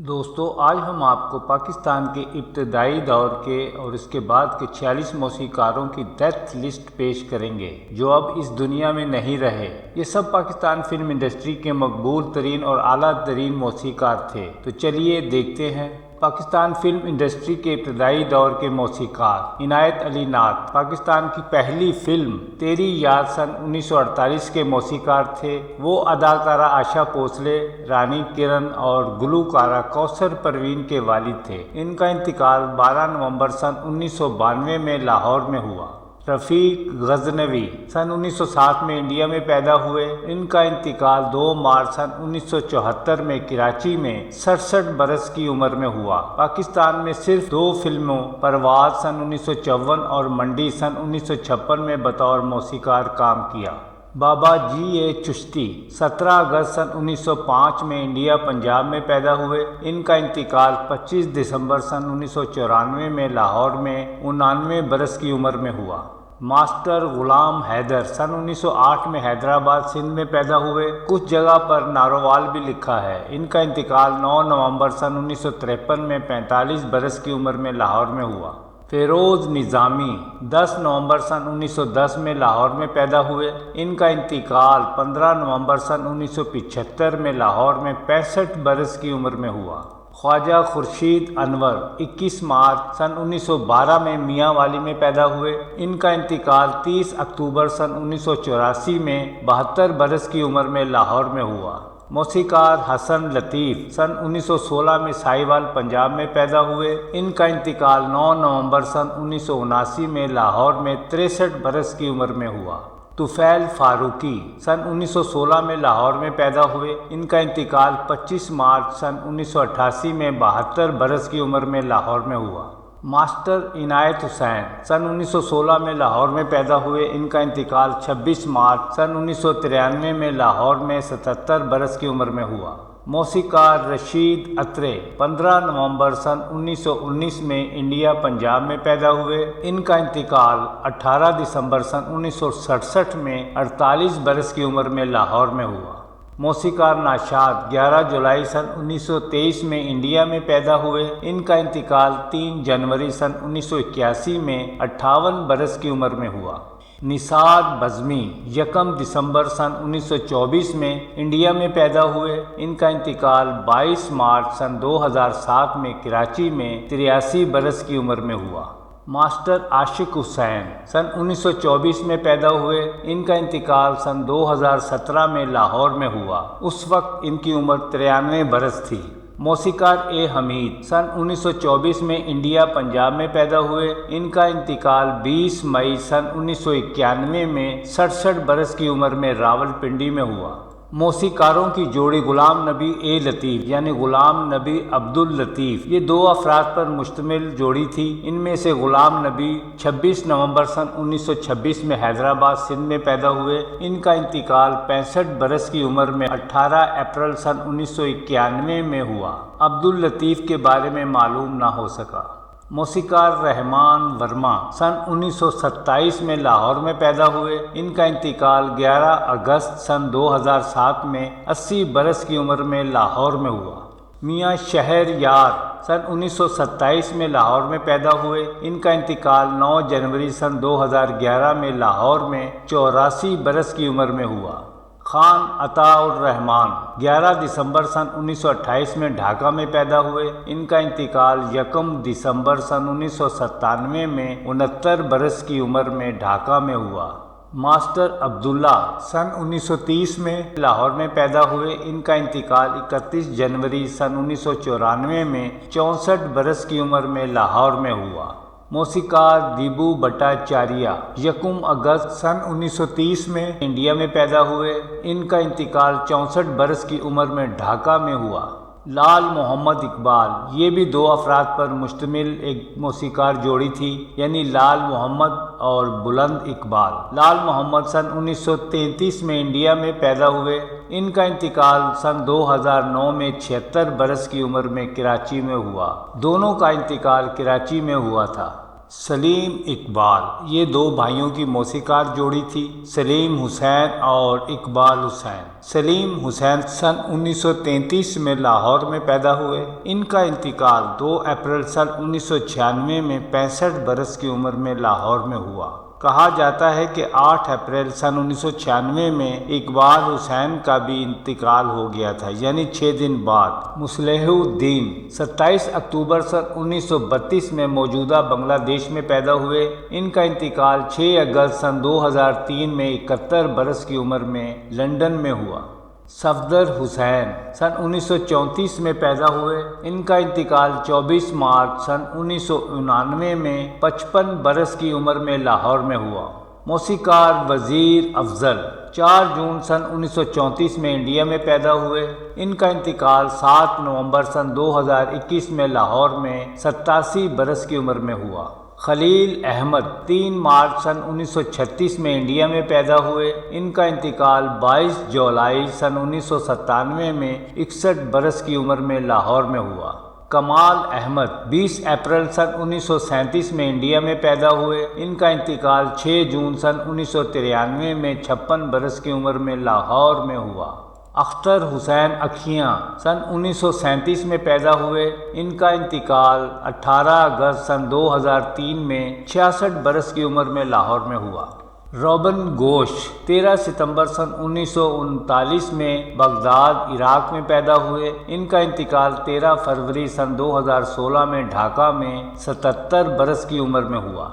دوستو، آج ہم آپ کو پاکستان کے ابتدائی دور کے اور اس کے بعد کے 46 موسیقاروں کی ڈیتھ لسٹ پیش کریں گے جو اب اس دنیا میں نہیں رہے۔ یہ سب پاکستان فلم انڈسٹری کے مقبول ترین اور اعلیٰ ترین موسیقار تھے۔ تو چلیے دیکھتے ہیں۔ پاکستان فلم انڈسٹری کے ابتدائی دور کے موسیقار: عنایت علی نعت پاکستان کی پہلی فلم تیری یاد سن 1948 کے موسیقار تھے۔ وہ اداکارہ آشا بھوسلے، رانی کرن اور گلوکارہ کوثر پروین کے والد تھے۔ ان کا انتقال 12 نومبر سن 1992 میں لاہور میں ہوا۔ رفیق غزنوی سن 1907 میں انڈیا میں پیدا ہوئے۔ ان کا انتقال 2 مارچ سن 1974 میں کراچی میں 67 برس کی عمر میں ہوا۔ پاکستان میں صرف 2 فلموں پرواز سن 1954 اور منڈی سن 1956 میں بطور موسیقار کام کیا۔ بابا جی چشتی 17 اگست سن 1905 میں انڈیا پنجاب میں پیدا ہوئے۔ ان کا انتقال 25 دسمبر سن 1994 میں لاہور میں 99 برس کی عمر میں ہوا۔ ماسٹر غلام حیدر سن 1908 میں حیدرآباد سندھ میں پیدا ہوئے۔ کچھ جگہ پر نارووال بھی لکھا ہے۔ ان کا انتقال 9 نومبر سن 1953 میں 45 برس کی عمر میں لاہور میں ہوا۔ فیروز نظامی 10 نومبر سن 1910 میں لاہور میں پیدا ہوئے۔ ان کا انتقال 15 نومبر سن 1975 میں لاہور میں 65 برس کی عمر میں ہوا۔ خواجہ خورشید انور 21 مارچ سن 1912 میں میاں والی میں پیدا ہوئے۔ ان کا انتقال 30 اکتوبر سن 1984 میں 72 برس کی عمر میں لاہور میں ہوا۔ موسیقار حسن لطیف سن 1916 میں ساہیوال پنجاب میں پیدا ہوئے۔ ان کا انتقال 9 نومبر سن 1979 میں لاہور میں 63 برس کی عمر میں ہوا۔ طفیل فاروقی سن 1916 میں لاہور میں پیدا ہوئے۔ ان کا انتقال 25 مارچ سن 1988 میں 72 برس کی عمر میں لاہور میں ہوا۔ ماسٹر عنایت حسین سن 1916 میں لاہور میں پیدا ہوئے۔ ان کا انتقال 26 مارچ سن 1993 میں لاہور میں 77 برس کی عمر میں ہوا۔ موسیقار رشید اترے 15 نومبر سن 1919 میں انڈیا پنجاب میں پیدا ہوئے۔ ان کا انتقال 18 دسمبر سن 1967 میں 48 برس کی عمر میں لاہور میں ہوا۔ موسیقار ناشاد 11 جولائی سن 1923 میں انڈیا میں پیدا ہوئے۔ ان کا انتقال 3 جنوری سن 1981 میں 58 برس کی عمر میں ہوا۔ نثار بزمی 1 دسمبر سن 1924 میں انڈیا میں پیدا ہوئے۔ ان کا انتقال 22 مارچ سن 2007 میں کراچی میں 83 برس کی عمر میں ہوا۔ ماسٹر عاشق حسین سن 1924 میں پیدا ہوئے۔ ان کا انتقال سن 2017 میں لاہور میں ہوا۔ اس وقت ان کی عمر 93 برس تھی۔ موسیقار اے حمید سن 1924 میں انڈیا پنجاب میں پیدا ہوئے۔ ان کا انتقال 20 مئی سن 1991 میں 67 برس کی عمر میں راولپنڈی میں ہوا۔ موسیقاروں کی جوڑی غلام نبی اے لطیف یعنی غلام نبی عبداللطیف، یہ 2 افراد پر مشتمل جوڑی تھی۔ ان میں سے غلام نبی 26 نومبر سن 1926 میں حیدرآباد سندھ میں پیدا ہوئے۔ ان کا انتقال 65 برس کی عمر میں 18 اپریل سن 1991 میں ہوا۔ عبداللطیف کے بارے میں معلوم نہ ہو سکا۔ موسیقار رحمان ورما سن 1927 میں لاہور میں پیدا ہوئے۔ ان کا انتقال 11 اگست سن 2007 میں 80 برس کی عمر میں لاہور میں ہوا۔ میاں شہر یار سن 1927 میں لاہور میں پیدا ہوئے۔ ان کا انتقال 9 جنوری سن 2011 میں لاہور میں 84 برس کی عمر میں ہوا۔ خان عطاء الرحمان 11 دسمبر سن 1928 میں ڈھاکہ میں پیدا ہوئے۔ ان کا انتقال 1 دسمبر سن 1997 میں 69 برس کی عمر میں ڈھاکہ میں ہوا۔ ماسٹر عبداللہ سن 1930 میں لاہور میں پیدا ہوئے۔ ان کا انتقال 31 جنوری سن 1994 میں 64 برس کی عمر میں لاہور میں ہوا۔ موسیقار دیبو بھٹاچاریہ 1 اگست سن 1930 میں انڈیا میں پیدا ہوئے۔ ان کا انتقال 64 برس کی عمر میں ڈھاکہ میں ہوا۔ لال محمد اقبال، یہ بھی 2 افراد پر مشتمل ایک موسیقار جوڑی تھی، یعنی لال محمد اور بلند اقبال۔ لال محمد سن 1933 میں انڈیا میں پیدا ہوئے۔ ان کا انتقال سن 2009 میں 76 برس کی عمر میں کراچی میں ہوا۔ دونوں کا انتقال کراچی میں ہوا تھا۔ سلیم اقبال، یہ دو بھائیوں کی موسیقار جوڑی تھی، سلیم حسین اور اقبال حسین۔ سلیم حسین سن 1933 میں لاہور میں پیدا ہوئے۔ ان کا انتقال 2 اپریل سن 1996 میں 65 برس کی عمر میں لاہور میں ہوا۔ کہا جاتا ہے کہ 8 اپریل سن 1996 میں اقبال حسین کا بھی انتقال ہو گیا تھا، یعنی 6 دن بعد۔ مصلح الدین 27 اکتوبر سن 1932 میں موجودہ بنگلہ دیش میں پیدا ہوئے۔ ان کا انتقال 6 اگست سن 2003 میں 71 برس کی عمر میں لندن میں ہوا۔ صفدر حسین سن 1934 میں پیدا ہوئے۔ ان کا انتقال 24 مارچ سن 1999 میں 55 برس کی عمر میں لاہور میں ہوا۔ موسیقار وزیر افضل 4 جون سن 1934 میں انڈیا میں پیدا ہوئے۔ ان کا انتقال 7 نومبر سن 2021 میں لاہور میں 87 برس کی عمر میں ہوا۔ خلیل احمد 3 مارچ سن 1936 میں انڈیا میں پیدا ہوئے۔ ان کا انتقال 22 جولائی سن 1997 میں 61 برس کی عمر میں لاہور میں ہوا۔ کمال احمد 20 اپریل سن 1937 میں انڈیا میں پیدا ہوئے۔ ان کا انتقال 6 جون سن 1993 میں 56 برس کی عمر میں لاہور میں ہوا۔ اختر حسین اکھیاں سن 1937 میں پیدا ہوئے۔ ان کا انتقال 18 اگست سن 2003 میں 66 برس کی عمر میں لاہور میں ہوا۔ روبن گوش 13 ستمبر سن 1939 میں بغداد عراق میں پیدا ہوئے۔ ان کا انتقال 13 فروری سن 2016 میں ڈھاکہ میں 77 برس کی عمر میں ہوا۔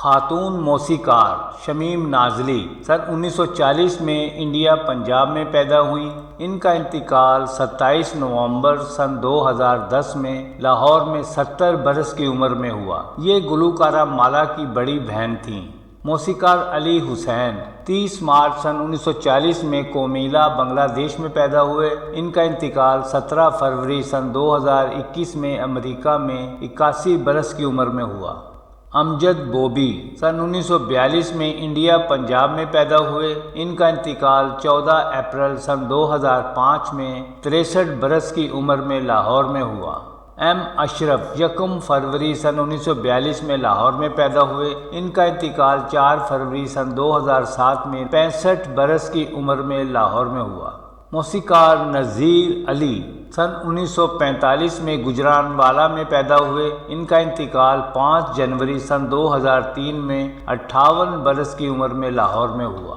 خاتون موسیقار شمیم نازلی سن 1940 میں انڈیا پنجاب میں پیدا ہوئیں۔ ان کا انتقال 27 نومبر سن 2010 میں لاہور میں 70 برس کی عمر میں ہوا۔ یہ گلوکارہ مالا کی بڑی بہن تھیں۔ موسیقار علی حسین 30 مارچ سن 1940 میں کومیلا بنگلہ دیش میں پیدا ہوئے۔ ان کا انتقال 17 فروری سن 2021 میں امریکہ میں 81 برس کی عمر میں ہوا۔ امجد بوبی سن 1942 میں انڈیا پنجاب میں پیدا ہوئے۔ ان کا انتقال 14 اپریل سن 2005 میں 63 برس کی عمر میں لاہور میں ہوا۔ ایم اشرف 1 فروری سن 1942 میں لاہور میں پیدا ہوئے۔ ان کا انتقال 4 فروری سن 2007 میں 65 برس کی عمر میں لاہور میں ہوا۔ موسیقار نذیر علی سن 1945 میں گجرانوالہ میں پیدا ہوئے۔ ان کا انتقال 5 جنوری سن 2003 میں 58 برس کی عمر میں لاہور میں ہوا۔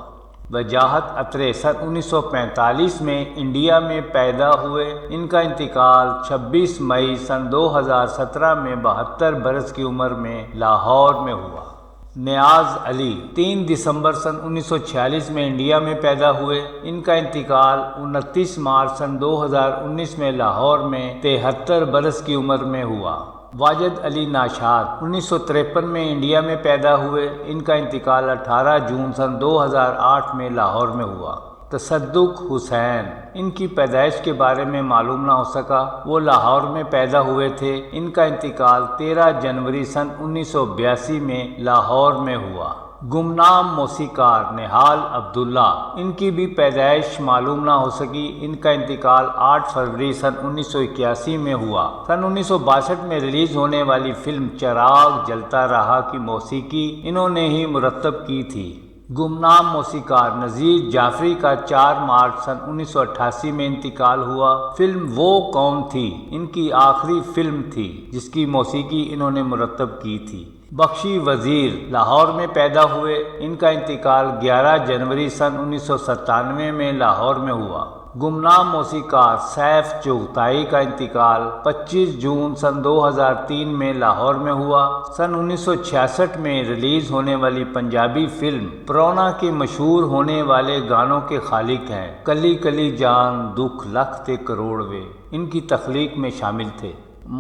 وجاہت اترے سن 1945 میں انڈیا میں پیدا ہوئے۔ ان کا انتقال 26 مئی سن 2017 میں 72 برس کی عمر میں لاہور میں ہوا۔ نیاز علی 3 دسمبر سن 1946 میں انڈیا میں پیدا ہوئے۔ ان کا انتقال 29 مارچ سن 2019 میں لاہور میں 73 برس کی عمر میں ہوا۔ واجد علی ناشاد 1953 میں انڈیا میں پیدا ہوئے۔ ان کا انتقال 18 جون سن 2008 میں لاہور میں ہوا۔ تصدق حسین، ان کی پیدائش کے بارے میں معلوم نہ ہو سکا، وہ لاہور میں پیدا ہوئے تھے۔ ان کا انتقال 13 جنوری سن 1982 میں لاہور میں ہوا۔ گمنام موسیقار نہال عبداللہ، ان کی بھی پیدائش معلوم نہ ہو سکی۔ ان کا انتقال 8 فروری سن 1981 میں ہوا۔ سن 1962 میں ریلیز ہونے والی فلم چراغ جلتا رہا کی موسیقی انہوں نے ہی مرتب کی تھی۔ گمنام موسیقار نذیر جعفری کا 4 مارچ سن 1988 میں انتقال ہوا۔ فلم وہ کون تھی ان کی آخری فلم تھی جس کی موسیقی انہوں نے مرتب کی تھی۔ بخشی وزیر لاہور میں پیدا ہوئے۔ ان کا انتقال 11 جنوری سن 1997 میں لاہور میں ہوا۔ گمنام موسیقار سیف چغتائی کا انتقال 25 جون سن 2003 میں لاہور میں ہوا۔ سن 1966 میں ریلیز ہونے والی پنجابی فلم پرونا کے مشہور ہونے والے گانوں کے خالق ہیں۔ کلی کلی جان دکھ لکھ تے کروڑوے ان کی تخلیق میں شامل تھے۔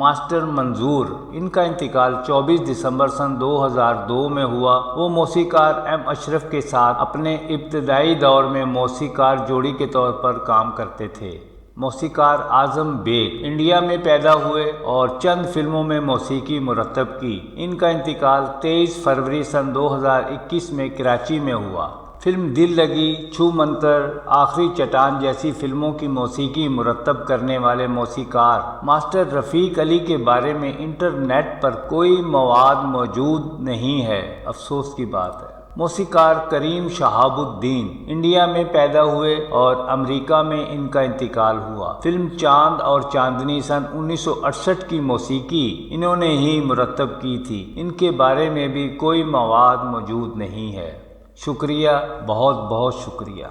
ماسٹر منظور، ان کا انتقال 24 دسمبر سن 2002 میں ہوا۔ وہ موسیقار ایم اشرف کے ساتھ اپنے ابتدائی دور میں موسیقار جوڑی کے طور پر کام کرتے تھے۔ موسیقار اعظم بیگ انڈیا میں پیدا ہوئے اور چند فلموں میں موسیقی مرتب کی۔ ان کا انتقال 23 فروری سن 2021 میں کراچی میں ہوا۔ فلم دل لگی، چھو منتر، آخری چٹان جیسی فلموں کی موسیقی مرتب کرنے والے موسیقار ماسٹر رفیق علی کے بارے میں انٹرنیٹ پر کوئی مواد موجود نہیں ہے، افسوس کی بات ہے۔ موسیقار کریم شہاب الدین انڈیا میں پیدا ہوئے اور امریکہ میں ان کا انتقال ہوا۔ فلم چاند اور چاندنی سن 1968 کی موسیقی انہوں نے ہی مرتب کی تھی، ان کے بارے میں بھی کوئی مواد موجود نہیں ہے۔ شکریہ، بہت بہت شکریہ۔